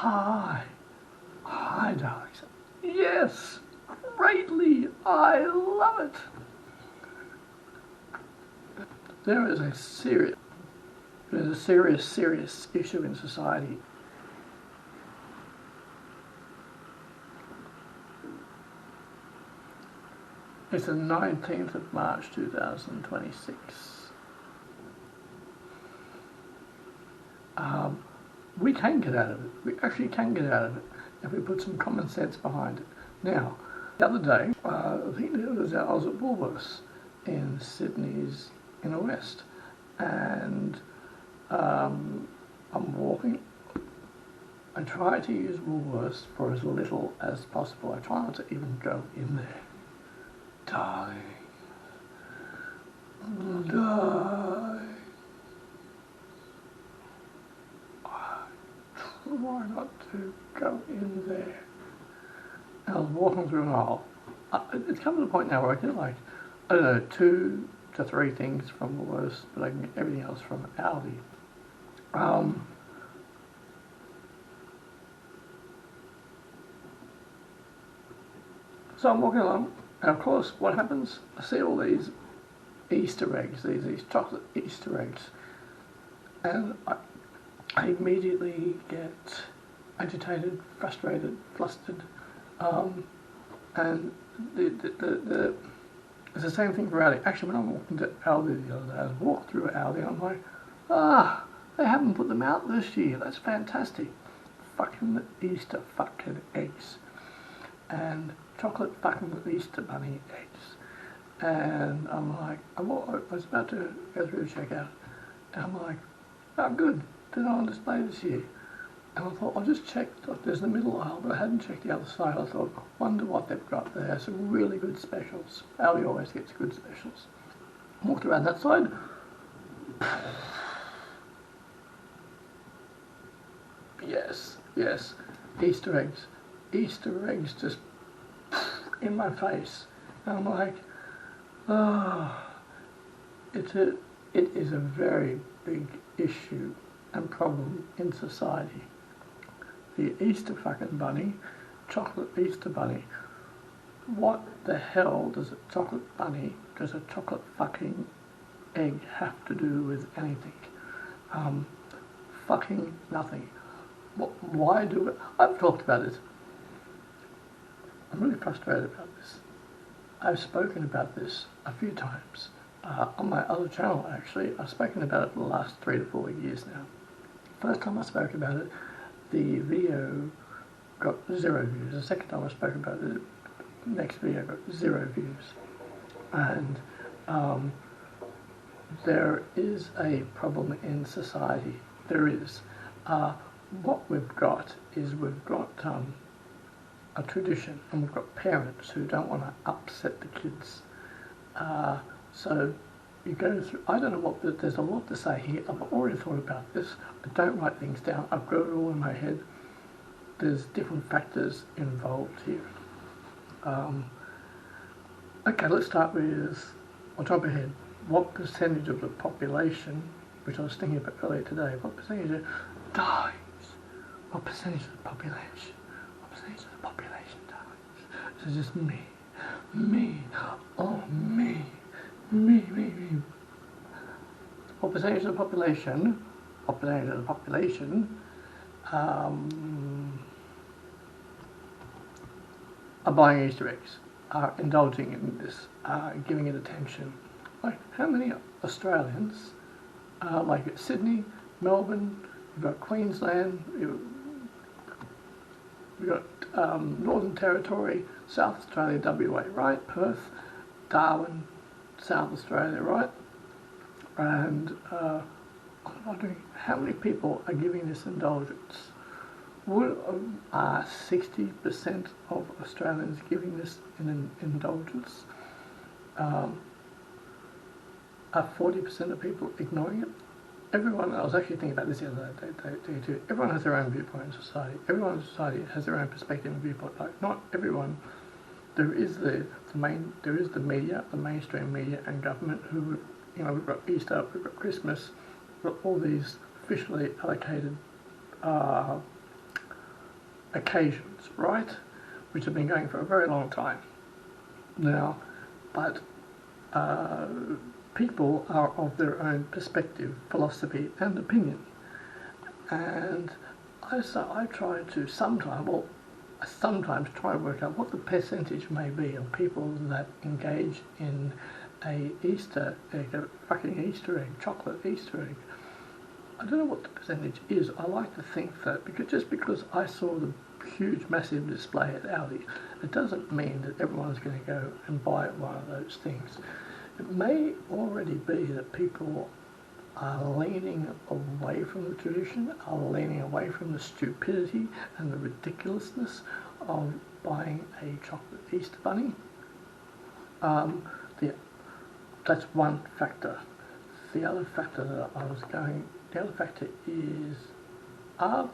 Hi. Hi, darlings. Yes, greatly. I love it. There is a serious issue in society. It's the 19th of March 2026. We can get out of it. We actually can get out of it if we put some common sense behind it. Now, the other day, I think I was at Woolworths in Sydney's inner west, and I'm walking. I try to use Woolworths for as little as possible. I try not to even go in there. Darling. Try not to go in there. And I was walking through an aisle. It's come to the point now where I get like, I don't know, 2 to 3 things from Woolworths, but I can get everything else from Aldi. So I'm walking along, and of course, what happens? I see all these Easter eggs, these chocolate Easter eggs, and I immediately get agitated, frustrated, flustered, and it's the same thing for Aldi. Actually, when I'm walking to Aldi the other day, I walked through Aldi and I'm like, they haven't put them out this year. That's fantastic. Fucking Easter fucking eggs. And chocolate fucking Easter bunny eggs. And I'm like, I was about to go through the checkout, and I'm like, oh good, they're not on display this year. And I thought, I'll just check, there's the middle aisle, but I hadn't checked the other side. I thought, wonder what they've got there. Some really good specials. Aldi always gets good specials. Walked around that side. Yes, Easter eggs. Easter eggs just in my face. And I'm like, it is a very big issue and problem in society. The Easter fucking bunny, chocolate Easter bunny. What the hell does a chocolate fucking egg have to do with anything? Fucking nothing. Why do it? I've talked about it. I'm really frustrated about this. I've spoken about this a few times on my other channel. Actually, I've spoken about it for the last 3 to 4 years now. First time I spoke about it, the video got 0 views. The second time I spoke about it, the next video got 0 views. And there is a problem in society. There is. What we've got is we've got a tradition, and we've got parents who don't want to upset the kids. So you go through, I don't know what, there's a lot to say here. I've already thought about this. I don't write things down. I've got it all in my head. There's different factors involved here. Okay, let's start with, I'll jump ahead. What percentage of the population, which I was thinking about earlier today, what percentage dies? What percentage of the population? What percentage of the population dies? So just me. Oh, me. What percentage of the population? Are buying Easter eggs, are indulging in this, giving it attention. Like, how many Australians, like Sydney, Melbourne, you've got Queensland, you've got Northern Territory, South Australia, WA, right? Perth, Darwin, South Australia, right? And I'm wondering how many people are giving this indulgence. Would 60% of Australians giving this an indulgence? Are 40% of people ignoring it? Everyone, I was actually thinking about this the other day too. Everyone has their own viewpoint in society. Everyone in society has their own perspective and viewpoint. Like, not everyone. There is the media, the mainstream media and government who, we've got Easter, we've got Christmas, we've got all these officially allocated occasions, right? Which have been going for a very long time now, but people are of their own perspective, philosophy and opinion. And I try to sometimes try to work out what the percentage may be of people that engage in a Easter egg, a fucking Easter egg, chocolate Easter egg. I don't know what the percentage is. I like to think that because I saw the huge massive display at Aldi, it doesn't mean that everyone's going to go and buy one of those things. It may already be that people are leaning away from the tradition, are leaning away from the stupidity and the ridiculousness of buying a chocolate Easter bunny. That's one factor. The other factor is, are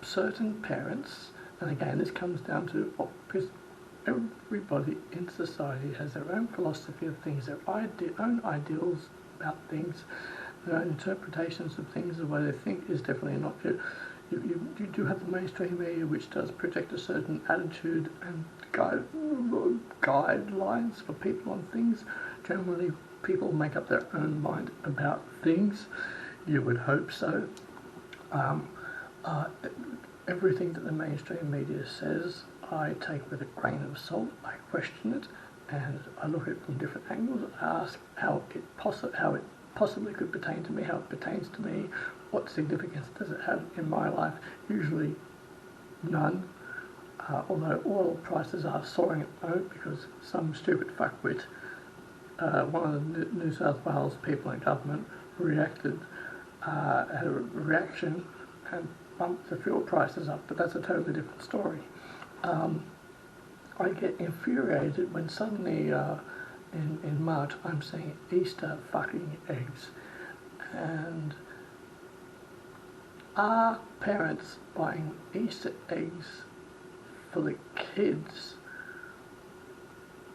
certain parents, and again this comes down to, because everybody in society has their own philosophy of things, their own ideals about things, their own interpretations of things. The way they think is definitely not good. You do have the mainstream media which does project a certain attitude and guidelines for people on things. Generally, people make up their own mind about things. You would hope so. Everything that the mainstream media says, I take with a grain of salt. I question it, and I look at it from different angles. I ask how it possibly could pertain to me, how it pertains to me, what significance does it have in my life? Usually none. Although oil prices are soaring at the moment because some stupid fuckwit, one of the New South Wales people in government, had a reaction and bumped the fuel prices up, but that's a totally different story. I get infuriated when suddenly in March I'm seeing Easter fucking eggs. And are parents buying Easter eggs for the kids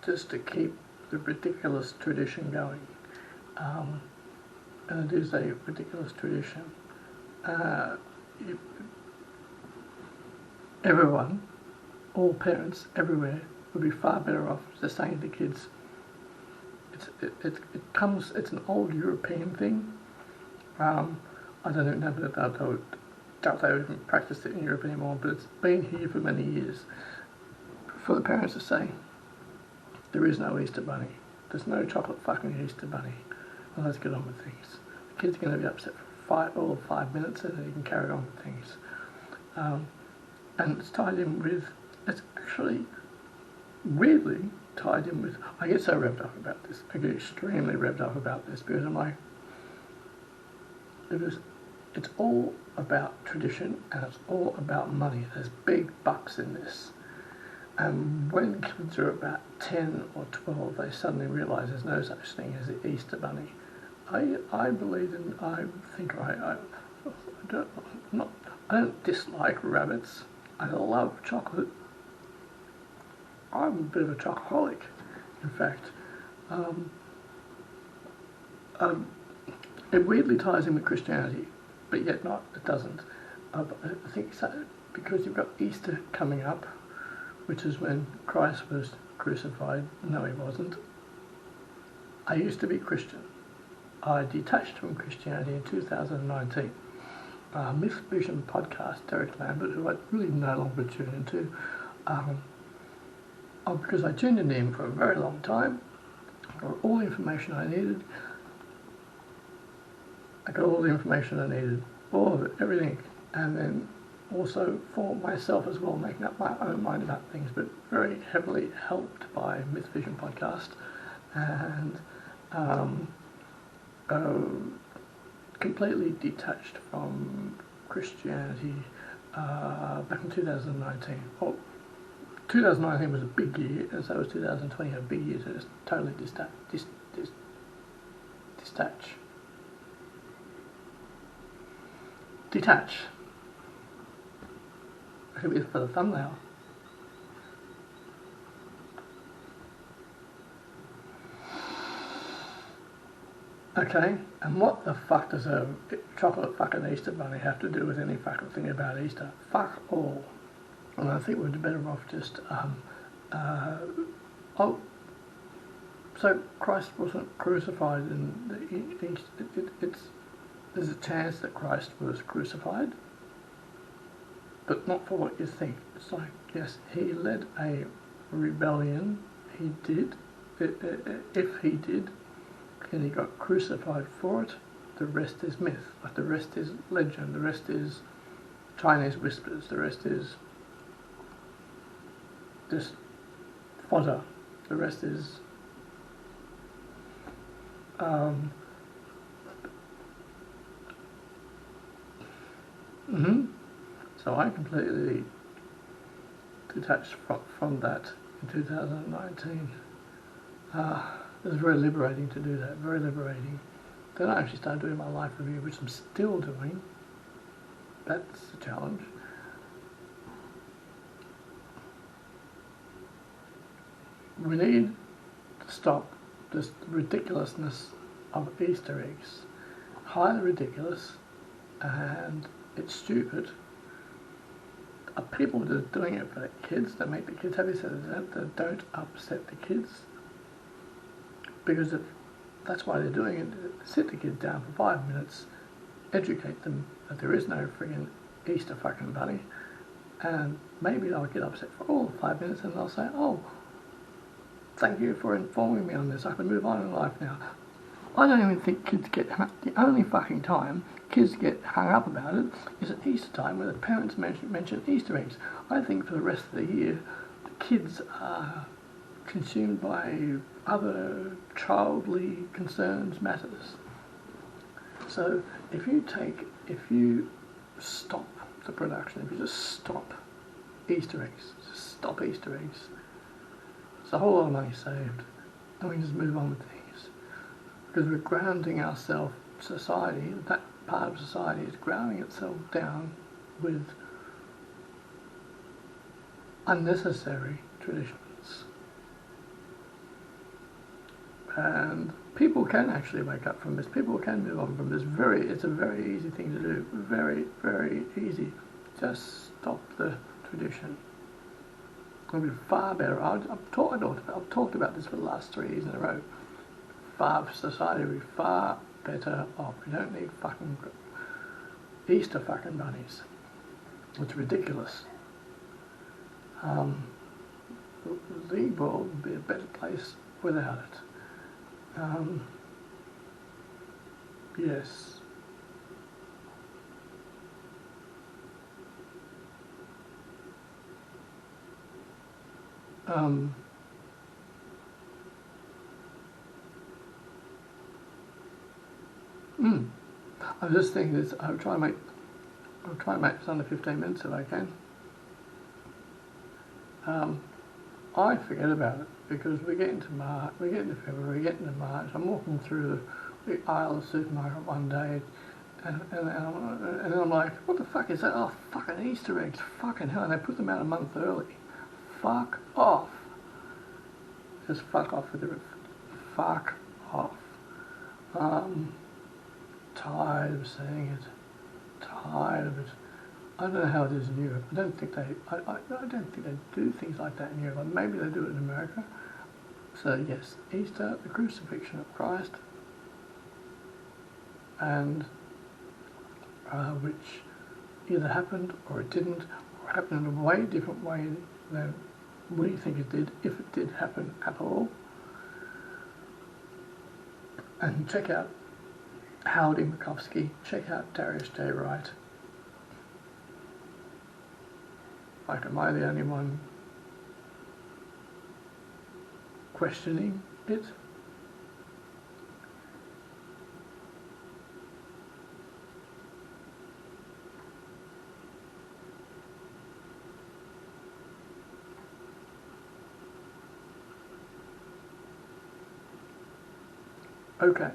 just to keep the ridiculous tradition going? And it is a ridiculous tradition. Everyone, all parents everywhere, would be far better off just saying to kids, it's an old European thing. I don't even know that they would even practice it in Europe anymore, but it's been here for many years. For the parents to say, there is no Easter bunny, there's no chocolate fucking Easter bunny, well, let's get on with things. The kids are going to be upset for all of 5 minutes, and then you can carry on with things. And it's tied in with, it's actually weirdly tied in with, I get so revved up about this, I get extremely revved up about this, because I'm like, it's all about tradition and it's all about money. There's big bucks in this. And when kids are about 10 or 12, they suddenly realise there's no such thing as the Easter bunny. I believe in, I don't dislike rabbits. I love chocolate. I'm a bit of a chocoholic, in fact. It weirdly ties in with Christianity, but yet not, it doesn't. I think so, because you've got Easter coming up, which is when Christ was crucified. No, he wasn't. I used to be Christian. I detached from Christianity in 2019. Myth Vision podcast, Derek Lambert, who I really no longer tune into, because I tuned in him for a very long time. I got all the information I needed. All of it, everything, and then also for myself as well, making up my own mind about things, but very heavily helped by Myth Vision podcast, and completely detached from Christianity back in 2019. Well, 2019 was a big year, and so was 2020 a big year, so just totally detach. That could be for the thumbnail. Okay, and what the fuck does a chocolate fucking Easter bunny have to do with any fucking thing about Easter? Fuck all. And I think we're better off just, oh, so Christ wasn't crucified in the East. There's a chance that Christ was crucified, but not for what you think. It's like, yes, he led a rebellion. He did. If he did, and he got crucified for it, the rest is myth. Like the rest is legend. The rest is Chinese whispers. The rest is just fodder. The rest is So I completely detached from that in 2019. It was very liberating to do that, very liberating. Then I actually started doing my life review, which I'm still doing. That's the challenge. We need to stop this ridiculousness of Easter eggs. Highly ridiculous, and it's stupid. People that are doing it for their kids, that make the kids happy, so that don't upset the kids. Because if that's why they're doing it, sit the kids down for 5 minutes, educate them that there is no friggin' Easter fucking bunny, and maybe they'll get upset for all 5 minutes and they'll say, oh, thank you for informing me on this, I can move on in life now. I don't even think kids get hung up. The only fucking time kids get hung up about it is at Easter time, where the parents mention Easter eggs. I think for the rest of the year, the kids are consumed by other childly concerns, matters. So if you stop the production, if you just stop Easter eggs, just stop Easter eggs, it's a whole lot of money saved, and we can just move on with things. Because we're grounding ourselves, society, that part of society is grounding itself down with unnecessary traditions. And people can actually wake up from this. People can move on from this. It's a very easy thing to do. Very, very easy. Just stop the tradition. It'll be far better. I've talked about this for the last 3 years in a row. Society will be far better off. We don't need fucking Easter fucking bunnies. It's ridiculous. The world would be a better place without it. Yes. I was just thinking this. I'll try and make this under 15 minutes if I can. I forget about it because we get into March, we get into February, we get into March. I'm walking through the aisle of the supermarket one day, and then I'm like, what the fuck is that? Oh, fucking Easter eggs! Fucking hell! And they put them out a month early. Fuck off! Just fuck off with it. Fuck off. Tired of saying it. Tired of it. I don't know how it is in Europe. I don't think they do things like that in Europe. Maybe they do it in America. So yes, Easter, the crucifixion of Christ, and which either happened or it didn't, or happened in a way different way than we think it did, if it did happen at all. And check out Howard Mikovsky, check out Darius J. Wright. Like, am I the only one questioning it? Okay.